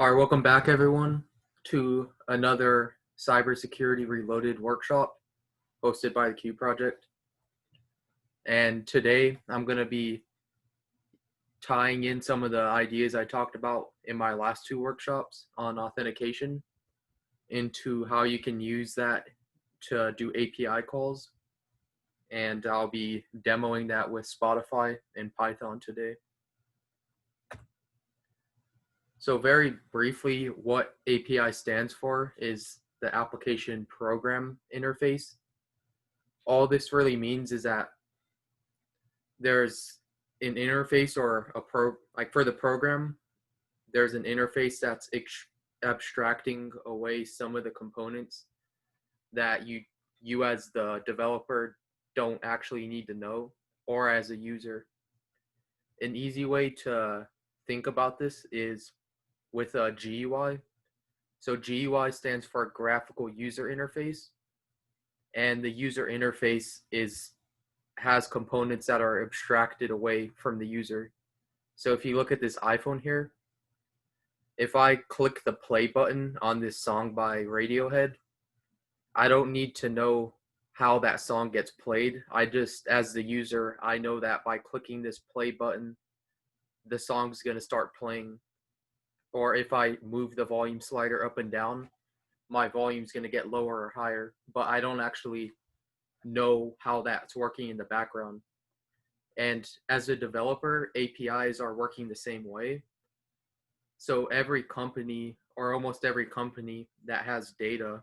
All right, welcome back, everyone, to another Cybersecurity Reloaded workshop hosted by the Q Project. And today I'm going to be tying in some of the ideas I talked about in my last two workshops on authentication into how you can use that to do API calls. And I'll be demoing that with Spotify and Python today. So very briefly, what API stands for is the application program interface. All this really means is that there's an interface or like for the program, there's an interface that's abstracting away some of the components that you as the developer don't actually need to know, or as a user. An easy way to think about this is with a GUI. So GUI stands for graphical user interface, and the user interface has components that are abstracted away from the user. So if you look at this iPhone here, if I click the play button on this song by Radiohead, I don't need to know how that song gets played. As the user, I know that by clicking this play button, the song's going to start playing. Or if I move the volume slider up and down, my volume's going to get lower or higher, but I don't actually know how that's working in the background. And as a developer, APIs are working the same way. So every company, or almost every company that has data,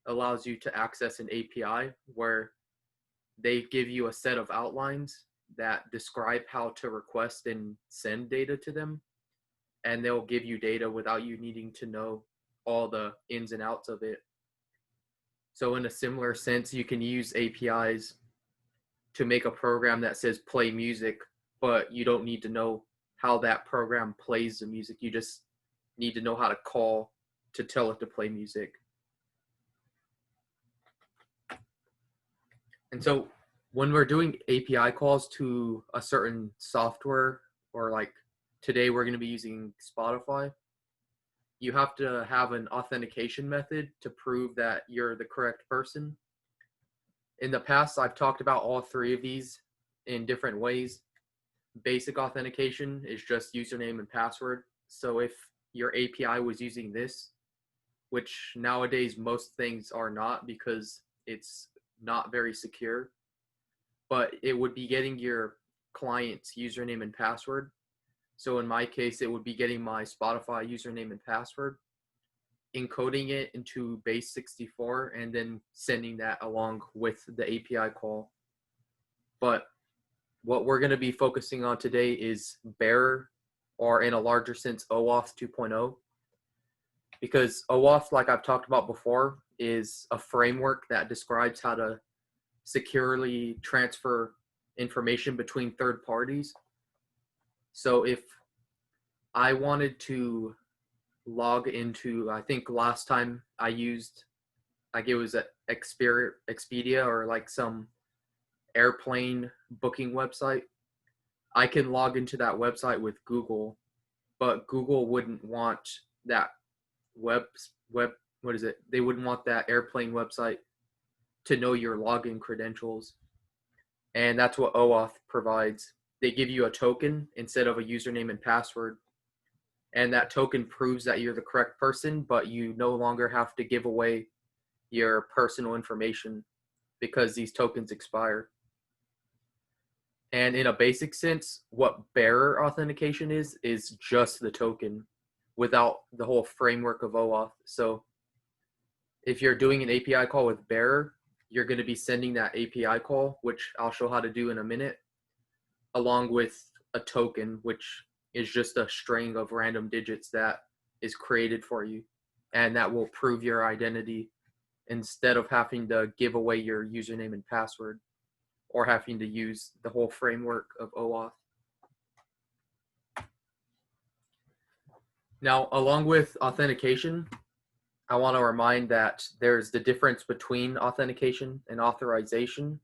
allows you to access an API where they give you a set of outlines that describe how to request and send data to them. And they'll give you data without you needing to know all the ins and outs of it. So in a similar sense, you can use APIs to make a program that says play music, but you don't need to know how that program plays the music. You just need to know how to call to tell it to play music. And so when we're doing API calls to a certain software, or like today we're going to be using Spotify, you have to have an authentication method to prove that you're the correct person. In the past, I've talked about all three of these in different ways. Basic authentication is just username and password. So if your API was using this, which nowadays most things are not because it's not very secure, but it would be getting your client's username and password. So in my case, it would be getting my Spotify username and password, encoding it into base 64, and then sending that along with the API call. But what we're going to be focusing on today is bearer, or in a larger sense, OAuth 2.0. Because OAuth, like I've talked about before, is a framework that describes how to securely transfer information between third parties. So if I wanted to log into, I think last time I used, like it was at Expedia or like some airplane booking website, I can log into that website with Google, but Google wouldn't want that they wouldn't want that airplane website to know your login credentials. And that's what OAuth provides. They give you a token instead of a username and password. And that token proves that you're the correct person, but you no longer have to give away your personal information because these tokens expire. And in a basic sense, what bearer authentication is just the token without the whole framework of OAuth. So if you're doing an API call with bearer, you're going to be sending that API call, which I'll show how to do in a minute, along with a token, which is just a string of random digits that is created for you, and that will prove your identity instead of having to give away your username and password or having to use the whole framework of OAuth. Now, along with authentication, I want to remind that there's the difference between authentication and authorization.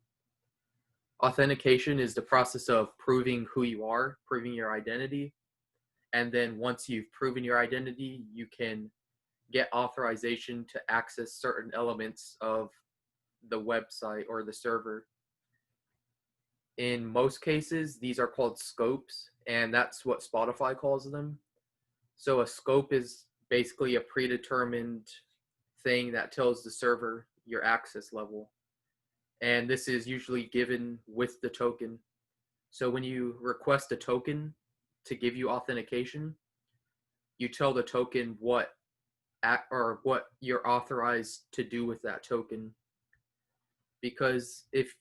Authentication is the process of proving who you are, proving your identity. And then once you've proven your identity, you can get authorization to access certain elements of the website or the server. In most cases, these are called scopes, and that's what Spotify calls them. So a scope is basically a predetermined thing that tells the server your access level. And this is usually given with the token. So when you request a token to give you authentication, you tell the token what you're authorized to do with that token. Because if,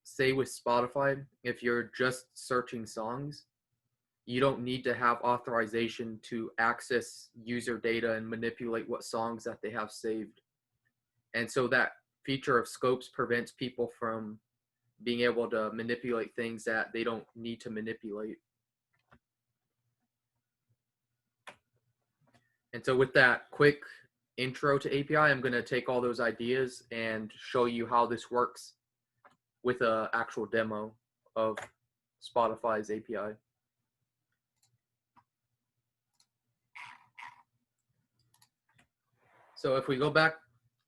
say with Spotify, if you're just searching songs, you don't need to have authorization to access user data and manipulate what songs that they have saved. And so that feature of scopes prevents people from being able to manipulate things that they don't need to manipulate. And so with that quick intro to API, I'm going to take all those ideas and show you how this works with an actual demo of Spotify's API. So if we go back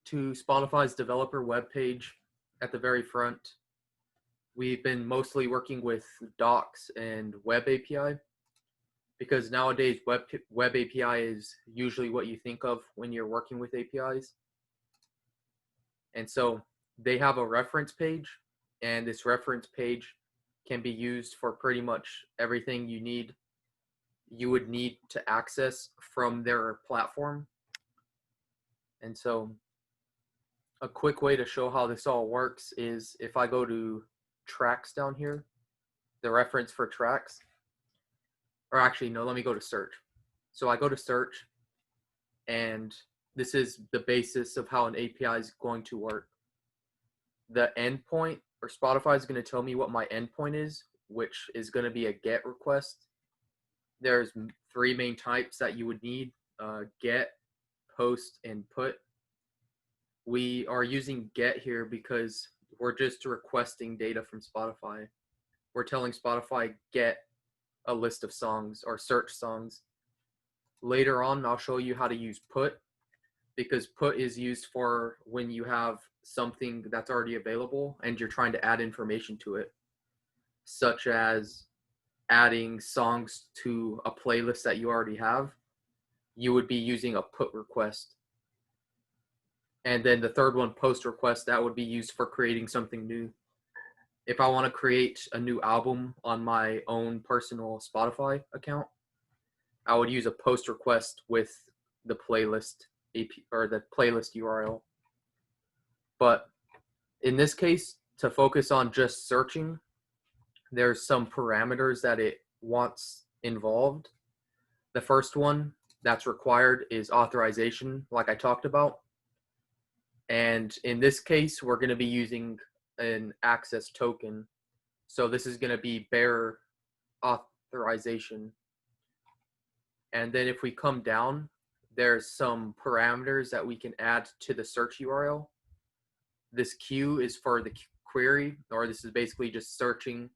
to Spotify's developer webpage at the very front, we've been mostly working with docs and web API, because nowadays web API is usually what you think of when you're working with APIs. And so they have a reference page, and this reference page can be used for pretty much everything you would need to access from their platform. And so a quick way to show how this all works is if I go to tracks down here, the reference for tracks, or actually, no, let me go to search. So I go to search, and this is the basis of how an API is going to work. The endpoint, or Spotify is going to tell me what my endpoint is, which is going to be a GET request. There's three main types that you would need, GET, POST, and PUT. We are using GET here because we're just requesting data from Spotify. We're telling Spotify, get a list of songs or search songs. Later on, I'll show you how to use PUT, because PUT is used for when you have something that's already available and you're trying to add information to it, such as adding songs to a playlist that you already have. You would be using a PUT request. And then the third one, post request, that would be used for creating something new. If I want to create a new album on my own personal Spotify account, I would use a post request with the playlist AP or the playlist URL. But in this case, to focus on just searching, there's some parameters that it wants involved. The first one that's required is authorization, like I talked about. And in this case, we're going to be using an access token. So this is going to be bearer authorization. And then if we come down, there's some parameters that we can add to the search URL. This Q is for the query, or this is basically just searching.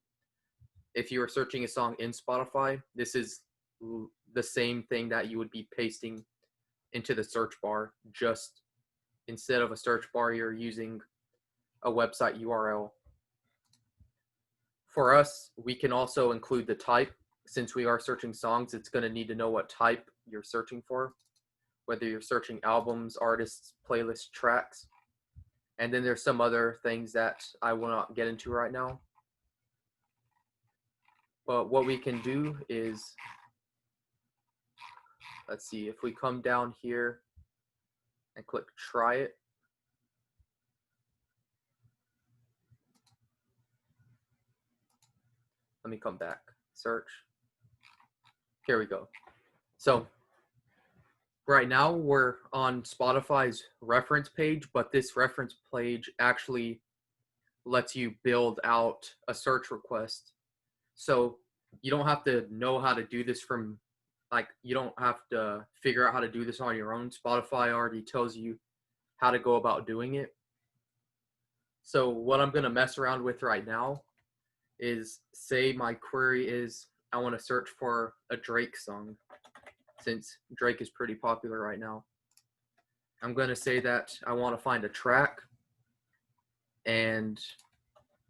If you were searching a song in Spotify, this is the same thing that you would be pasting into the search bar. Just instead of a search bar, you're using a website URL. For us, we can also include the type. Since we are searching songs, it's going to need to know what type you're searching for, whether you're searching albums, artists, playlists, tracks. And then there's some other things that I will not get into right now. But what we can do is, let's see, if we come down here and click try it, let me come back, search. Here we go. So right now we're on Spotify's reference page, but this reference page actually lets you build out a search request. So you don't have to know how to do this from, like, you don't have to figure out how to do this on your own. Spotify already tells you how to go about doing it. So what I'm going to mess around with right now is, say my query is, I want to search for a Drake song, since Drake is pretty popular right now. I'm going to say that I want to find a track, and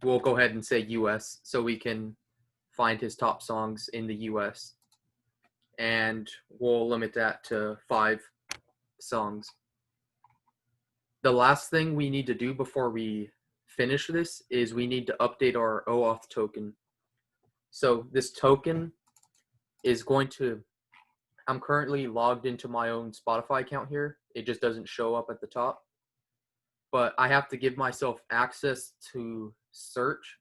we'll go ahead and say US so we can find his top songs in the US. And we'll limit that to 5 songs. The last thing we need to do before we finish this is we need to update our OAuth token. So this token is going to, I'm currently logged into my own Spotify account here. It just doesn't show up at the top. But I have to give myself access to search,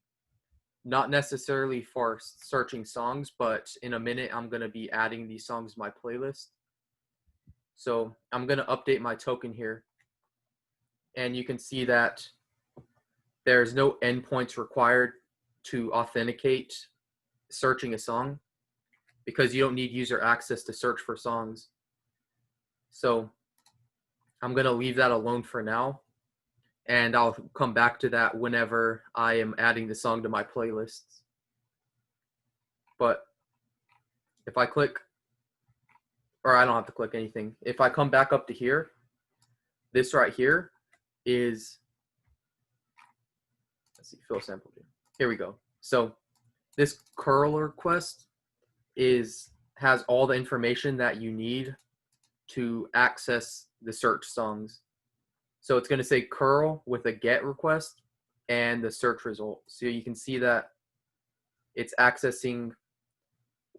not necessarily for searching songs, but in a minute I'm going to be adding these songs to my playlist. So I'm going to update my token here. And you can see that there's no endpoints required to authenticate searching a song, because you don't need user access to search for songs. So I'm going to leave that alone for now, and I'll come back to that whenever I am adding the song to my playlists. But if I click, or I don't have to click anything. If I come back up to here, this right here is, let's see, fill sample. Here we go. So this curl request has all the information that you need to access the search songs. So it's going to say curl with a get request and the search result. So you can see that it's accessing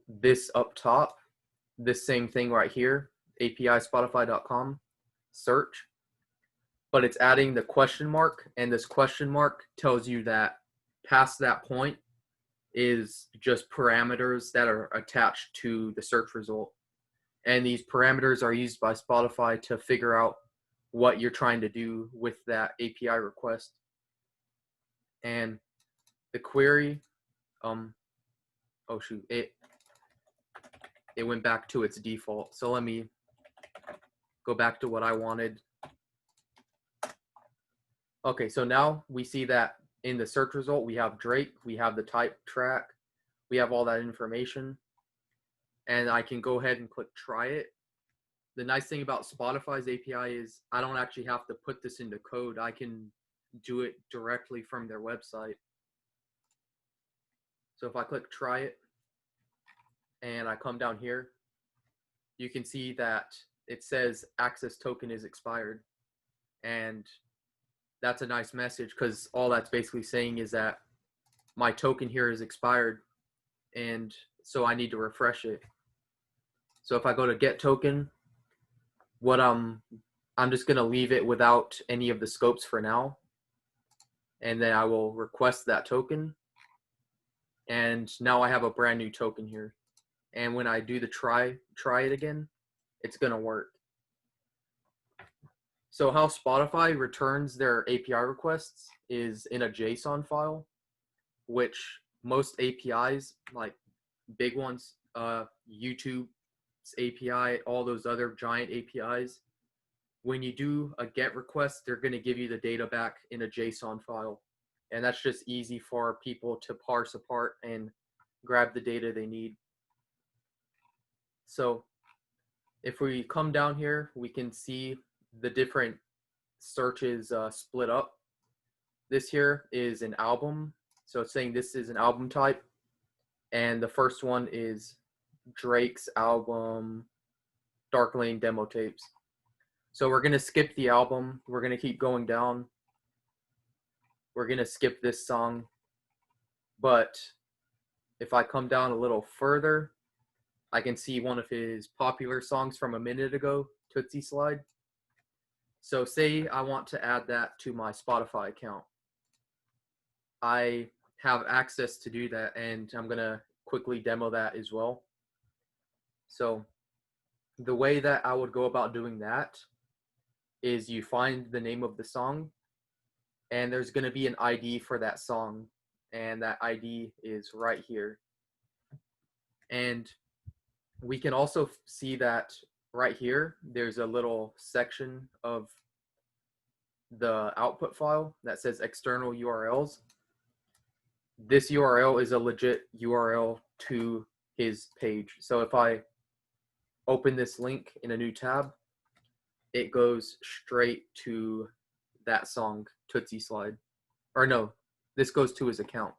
this up top, this same thing right here, API-Spotify.com search, but it's adding the question mark, and this question mark tells you that past that point is just parameters that are attached to the search result. And these parameters are used by Spotify to figure out what you're trying to do with that API request. And the query, oh shoot, it went back to its default. So let me go back to what I wanted. Okay, so now we see that in the search result, we have Drake, we have the type track, we have all that information, and I can go ahead and click try it. The nice thing about Spotify's API is I don't actually have to put this into code. I can do it directly from their website. So if I click try it and I come down here, you can see that it says access token is expired. And that's a nice message, because all that's basically saying is that my token here is expired, and so I need to refresh it. So if I go to get token, what I'm just going to leave it without any of the scopes for now, and then I will request that token, and now I have a brand new token here. And when I do the try it again, it's going to work. So how Spotify returns their API requests is in a JSON file, which most APIs, like big ones, YouTube's API, all those other giant APIs, when you do a GET request, they're going to give you the data back in a JSON file. And that's just easy for people to parse apart and grab the data they need. So if we come down here, we can see the different searches split up. This here is an album. So it's saying this is an album type. And the first one is Drake's album, Dark Lane demo tapes. So we're going to skip the album. We're going to keep going down. We're going to skip this song. But if I come down a little further, I can see one of his popular songs from a minute ago, Tootsie Slide. So say I want to add that to my Spotify account. I have access to do that, and I'm going to quickly demo that as well. So the way that I would go about doing that is you find the name of the song, and there's going to be an ID for that song, and that ID is right here. And we can also see that right here, there's a little section of the output file that says external URLs. This URL is a legit URL to his page. So if I open this link in a new tab, it goes straight to that song, Tootsie Slide. Or no, this goes to his account.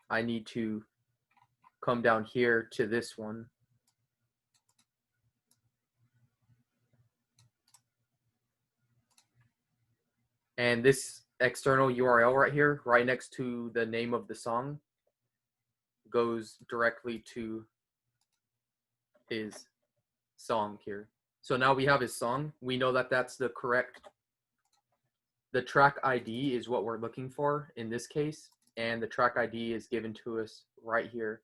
I need to come down here to this one. And this external URL right here, right next to the name of the song, goes directly to his song here. So now we have his song. We know that that's the correct, the track ID is what we're looking for in this case, and the track ID is given to us right here.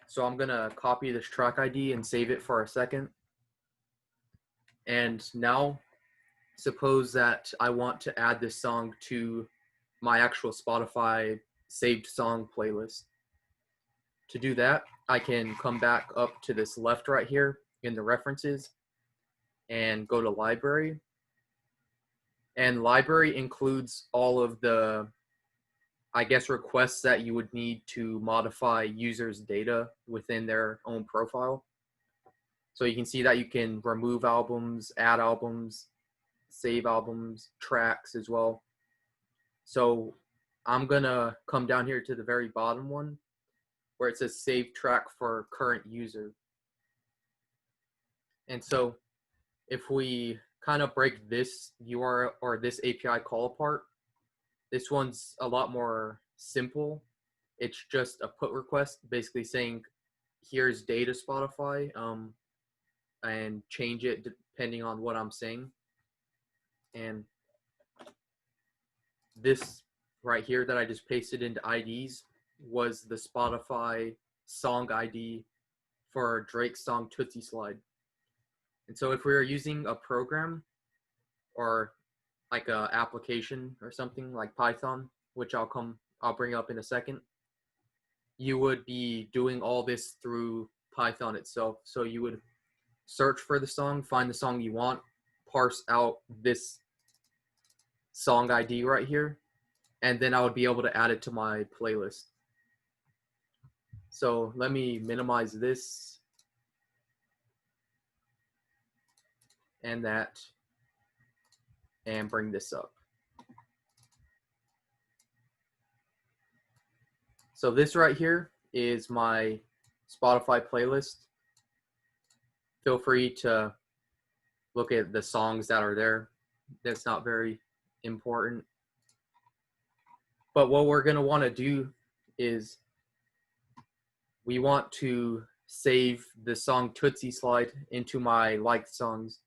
So I'm gonna copy this track ID and save it for a second. And now suppose that I want to add this song to my actual Spotify saved song playlist. To do that, I can come back up to this left right here in the references and go to library. And library includes all of the, I guess, requests that you would need to modify users' data within their own profile. So you can see that you can remove albums, add albums, save albums, tracks as well. So I'm gonna come down here to the very bottom one where it says save track for current user. And so if we kind of break this URL or this API call apart, this one's a lot more simple. It's just a put request basically saying here's data Spotify, and change it depending on what I'm saying. And this right here that I just pasted into IDs was the Spotify song ID for Drake's song Tootsie Slide. And so if we were using a program or like a application or something like Python, which I'll bring up in a second, you would be doing all this through Python itself. So you would search for the song, find the song you want, parse out this song ID right here, and then I would be able to add it to my playlist. So let me minimize this and that and bring this up. So this right here is my Spotify playlist. Feel free to look at the songs that are there. That's not very important. But what we're going to want to do is we want to save the song Tootsie Slide into my liked songs.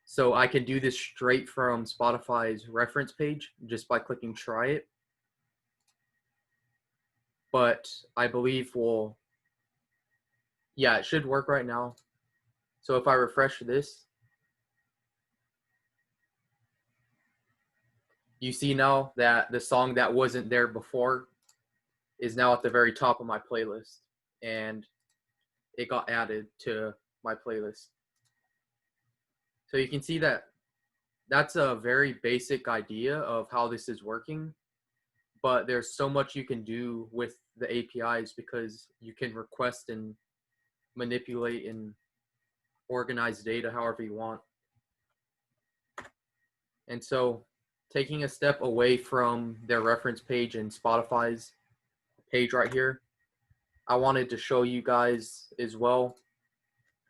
So I can do this straight from Spotify's reference page just by clicking try it. But I believe it should work right now. So if I refresh this, you see now that the song that wasn't there before is now at the very top of my playlist, and it got added to my playlist. So you can see that that's a very basic idea of how this is working, but there's so much you can do with the APIs because you can request and manipulate and organize data however you want. And so taking a step away from their reference page and Spotify's page right here, I wanted to show you guys as well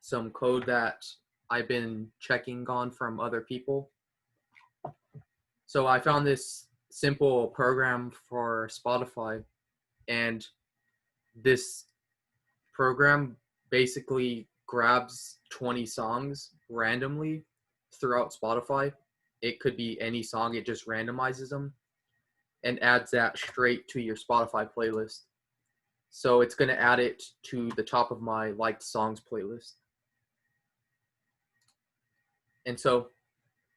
some code that I've been checking on from other people. So I found this simple program for Spotify, and this program basically grabs 20 songs randomly throughout Spotify. It could be any song, it just randomizes them and adds that straight to your Spotify playlist. So it's going to add it to the top of my liked songs playlist. And so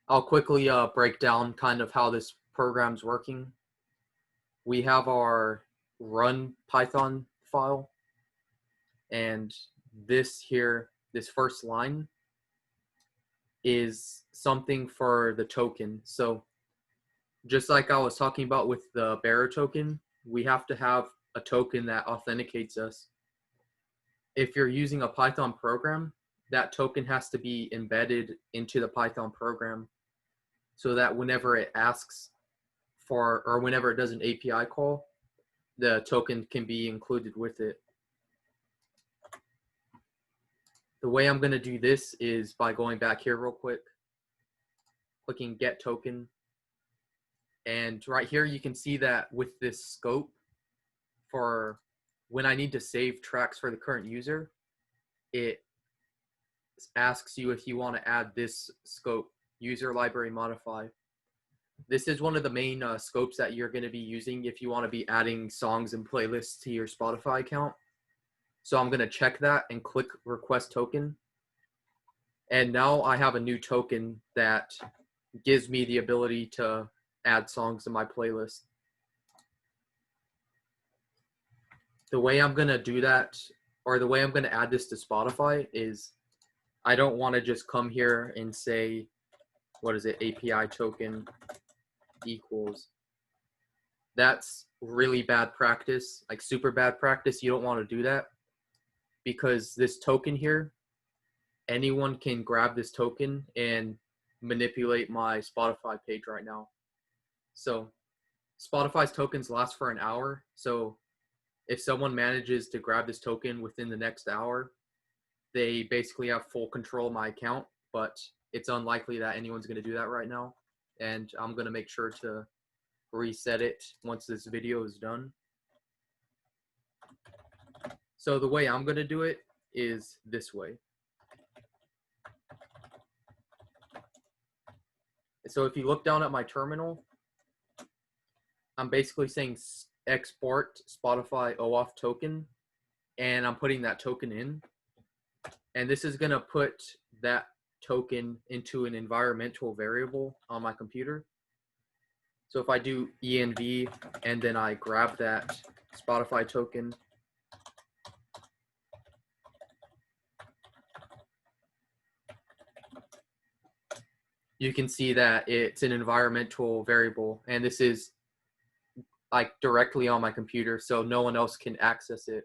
I'll quickly break down kind of how this program's working. We have our run Python file, and this here, this first line is something for the token. So just like I was talking about with the bearer token, we have to have a token that authenticates us. If you're using a Python program, that token has to be embedded into the Python program so that whenever it asks for, or whenever it does an API call, the token can be included with it. The way I'm going to do this is by going back here real quick, clicking get token. And right here, you can see that with this scope, for when I need to save tracks for the current user, it asks you if you want to add this scope, user library modify. This is one of the main scopes that you're going to be using if you want to be adding songs and playlists to your Spotify account. So I'm going to check that and click request token. And now I have a new token that gives me the ability to add songs to my playlist. The way I'm going to do that, or the way I'm going to add this to Spotify, is I don't want to just come here and say, what is it, API token equals. That's really bad practice, like super bad practice. You don't want to do that, because this token here, anyone can grab this token and manipulate my Spotify page right now. So Spotify's tokens last for an hour. So if someone manages to grab this token within the next hour, they basically have full control of my account, but it's unlikely that anyone's going to do that right now. And I'm going to make sure to reset it once this video is done. So the way I'm going to do it is this way. So if you look down at my terminal, I'm basically saying export Spotify OAuth token, and I'm putting that token in. And this is going to put that token into an environmental variable on my computer. So if I do env and then I grab that Spotify token, you can see that it's an environmental variable, and this is like directly on my computer, so no one else can access it.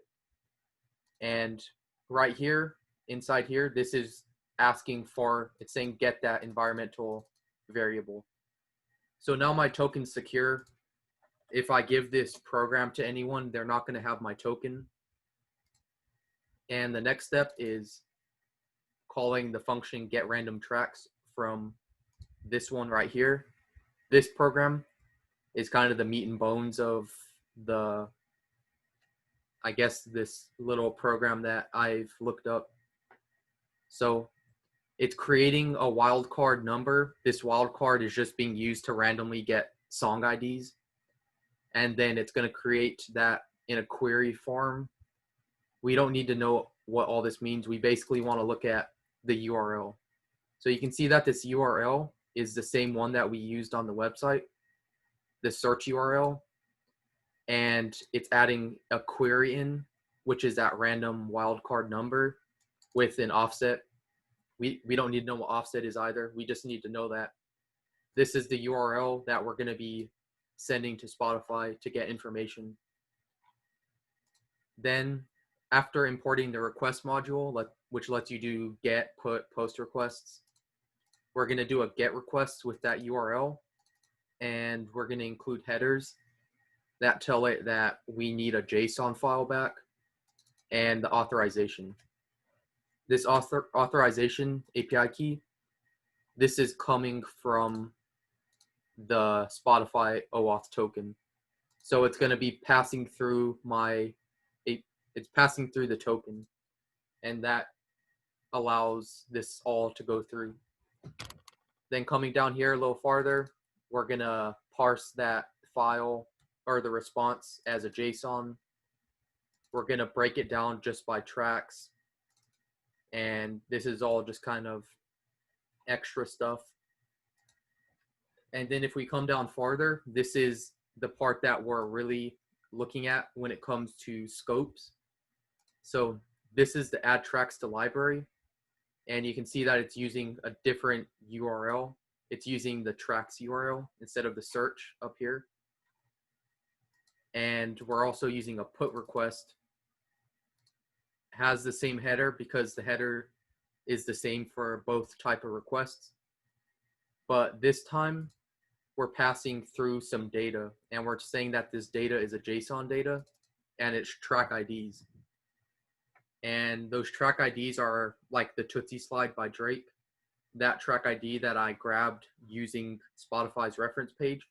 And right here, inside here, this is asking for, it's saying get that environmental variable. So now my token's secure. If I give this program to anyone, they're not going to have my token. And the next step is calling the function get random tracks from this one right here. This program is kind of the meat and bones of the, I guess, this little program that I've looked up. So it's creating a wildcard number. This wildcard is just being used to randomly get song IDs. And then it's going to create that in a query form. We don't need to know what all this means. We basically want to look at the URL. So you can see that this URL is the same one that we used on the website, the search URL. And it's adding a query in, which is that random wildcard number with an offset. We don't need to know what offset is either. We just need to know that this is the URL that we're going to be sending to Spotify to get information. Then after importing the request module, which lets you do get, put, post requests, we're going to do a get request with that URL, and we're going to include headers that tell it that we need a JSON file back and the authorization. This authorization API key, this is coming from the Spotify OAuth token. So it's going to be passing through it's passing through the token, and that allows this all to go through. Then coming down here a little farther, we're going to parse that file or the response as a JSON. We're going to break it down just by tracks. And this is all just kind of extra stuff. And then if we come down farther, this is the part that we're really looking at when it comes to scopes. So this is the add tracks to library. And you can see that it's using a different URL. It's using the tracks URL instead of the search up here. And we're also using a put request. Has the same header because the header is the same for both type of requests. But this time we're passing through some data, and we're saying that this data is a JSON data and it's track IDs. And those track IDs are like the Tootsie Slide by Drake. That track ID that I grabbed using Spotify's reference page.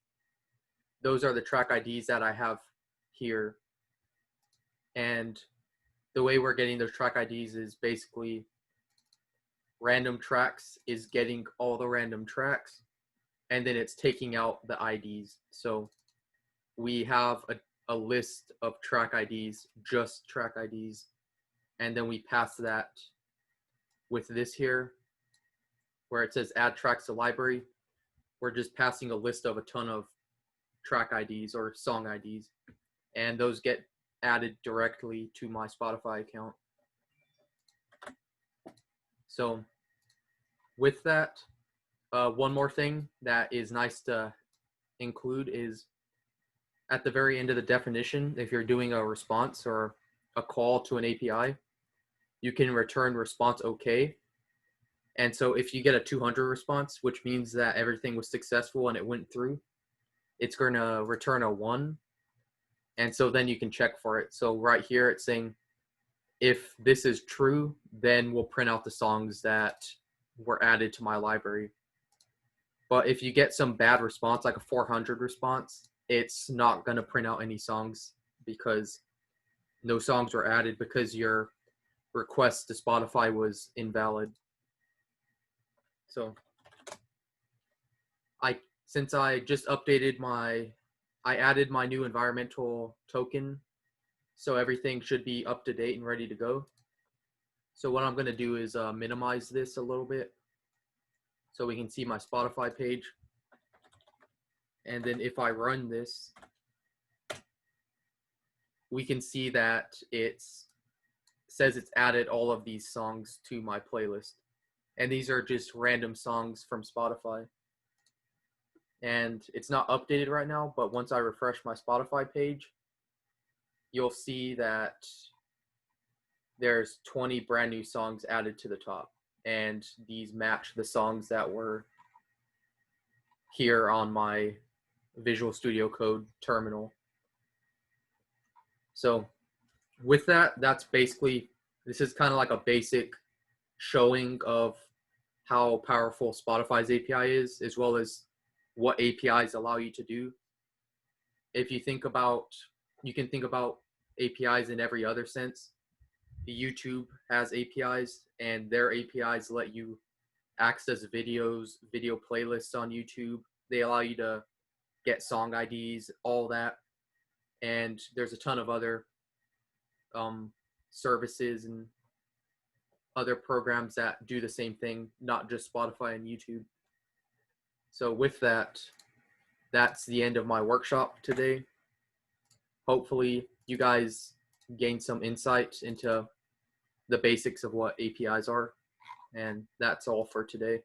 Those are the track IDs that I have here. And the way we're getting those track IDs is basically random tracks is getting all the random tracks, and then it's taking out the IDs. So we have a list of track IDs, just track IDs, and then we pass that with this here, where it says add tracks to library. We're just passing a list of a ton of track IDs or song IDs, and those get added directly to my Spotify account. So with that, one more thing that is nice to include is at the very end of the definition, if you're doing a response or a call to an API, you can return response okay. And so if you get a 200 response, which means that everything was successful and it went through, it's going to return a 1. And so then you can check for it. So right here, it's saying, if this is true, then we'll print out the songs that were added to my library. But if you get some bad response, like a 400 response, it's not going to print out any songs because no songs were added because your request to Spotify was invalid. So since I just updated I added my new environmental token, so everything should be up to date and ready to go. So what I'm going to do is minimize this a little bit so we can see my Spotify page. And then if I run this, we can see that it says it's added all of these songs to my playlist. And these are just random songs from Spotify. And it's not updated right now, but once I refresh my Spotify page, you'll see that there's 20 brand new songs added to the top. And these match the songs that were here on my Visual Studio Code terminal. So with that, that's basically, this is kind of like a basic showing of how powerful Spotify's API is, as well as what APIs allow you to do. If you think about, you can think about APIs in every other sense. YouTube has APIs, and their APIs let you access videos, video playlists on YouTube. They allow you to get song IDs, all that. And there's a ton of other services and other programs that do the same thing, not just Spotify and YouTube. So with that, that's the end of my workshop today. Hopefully you guys gained some insight into the basics of what APIs are. And that's all for today.